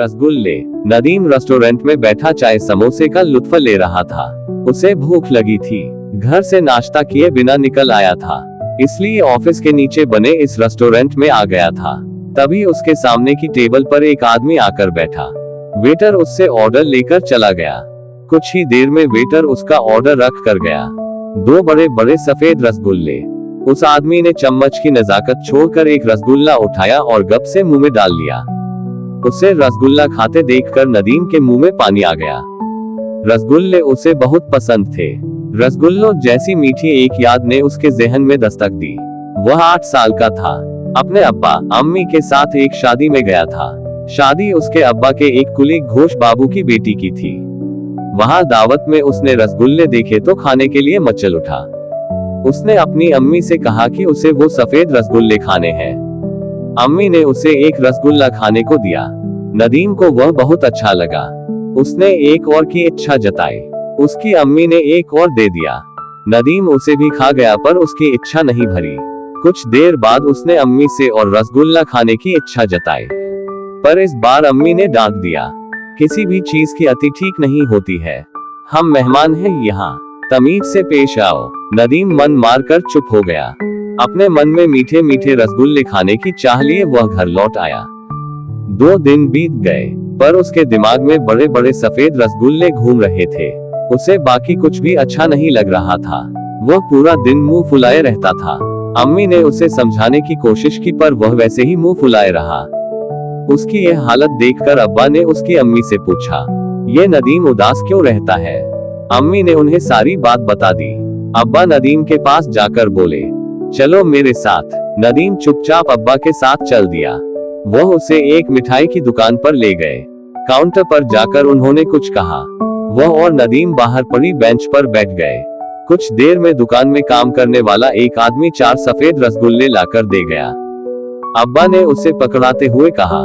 रसगुल्ले। नदीम रेस्टोरेंट में बैठा चाय समोसे का लुत्फ ले रहा था। उसे भूख लगी थी। घर से नाश्ता किए बिना निकल आया था, इसलिए ऑफिस के नीचे बने इस रेस्टोरेंट में आ गया था। तभी उसके सामने की टेबल पर एक आदमी आकर बैठा। वेटर उससे ऑर्डर लेकर चला गया। कुछ ही देर में वेटर उसका ऑर्डर रख कर गया। 2 बड़े बड़े सफेद रसगुल्ले। उस आदमी ने चम्मच की नजाकत छोड़कर एक रसगुल्ला उठाया और गप से मुंह में डाल लिया। उसे रसगुल्ला खाते देखकर नदीम के मुंह में पानी आ गया। रसगुल्ले उसे बहुत पसंद थे। रसगुल्लों जैसी मीठी एक याद ने उसके ज़हन में दस्तक दी। वह 8 साल का था। अपने अब्बा अम्मी के साथ एक शादी में गया था। शादी उसके अब्बा के एक कुली घोष बाबू की बेटी की थी। वहां दावत में उसने रसगुल्ले देखे तो खाने के लिए मचल उठा। उसने अपनी अम्मी से कहा कि उसे वो सफेद रसगुल्ले खाने हैं। अम्मी ने उसे एक रसगुल्ला खाने को दिया। नदीम को वह बहुत अच्छा लगा। उसने एक और की इच्छा जताई। उसकी अम्मी ने एक और दे दिया। नदीम उसे भी खा गया, पर उसकी इच्छा नहीं भरी। कुछ देर बाद उसने अम्मी से और रसगुल्ला खाने की इच्छा जताई, पर इस बार अम्मी ने डांट दिया। किसी भी चीज की अति ठीक नहीं होती है। हम मेहमान हैं यहाँ, तमीज से पेश आओ। नदीम मन मार कर चुप हो गया। अपने मन में मीठे मीठे रसगुल्ले खाने की चाह लिए वह घर लौट आया। 2 दिन बीत गए, पर उसके दिमाग में बड़े बड़े सफेद रसगुल्ले घूम रहे थे। उसे बाकी कुछ भी अच्छा नहीं लग रहा था। वह पूरा दिन मुंह फुलाए रहता था। अम्मी ने उसे समझाने की कोशिश की, पर वह वैसे ही मुंह फुलाए रहा। उसकी यह हालत देखकर अब्बा ने उसकी अम्मी से पूछा, ये नदीम उदास क्यों रहता है? अम्मी ने उन्हें सारी बात बता दी। अब्बा नदीम के पास जाकर बोले, चलो मेरे साथ। नदीम चुपचाप अब्बा के साथ चल दिया। वह उसे एक मिठाई की दुकान पर ले गए। काउंटर पर जाकर उन्होंने कुछ कहा। वह और नदीम बाहर पड़ी बेंच पर बैठ गए। कुछ देर में दुकान में काम करने वाला एक आदमी 4 सफेद रसगुल्ले लाकर दे गया। अब्बा ने उसे पकड़ाते हुए कहा,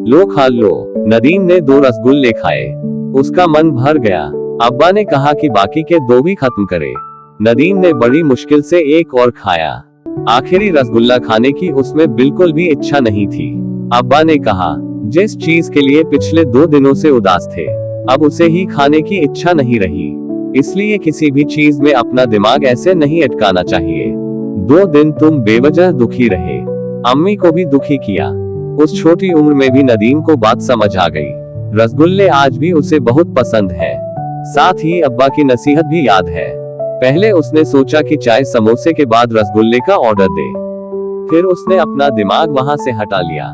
लो खा लो। नदीम ने 2 रसगुल्ले खाए। उसका मन भर गया। अब्बा ने कहा कि बाकी के 2 भी खत्म करे। नदीम ने बड़ी मुश्किल से एक और खाया। आखिरी रसगुल्ला खाने की उसमें बिल्कुल भी इच्छा नहीं थी। अब्बा ने कहा, जिस चीज के लिए पिछले 2 दिनों से उदास थे, अब उसे ही खाने की इच्छा नहीं रही। इसलिए किसी भी चीज में अपना दिमाग ऐसे नहीं अटकाना चाहिए। 2 दिन तुम बेवजह दुखी रहे, अम्मी को भी दुखी किया। उस छोटी उम्र में भी नदीम को बात समझ आ गई। रसगुल्ले आज भी उसे बहुत पसंद है। साथ ही अब्बा की नसीहत भी याद है। पहले उसने सोचा कि चाय समोसे के बाद रसगुल्ले का ऑर्डर दे, फिर उसने अपना दिमाग वहां से हटा लिया।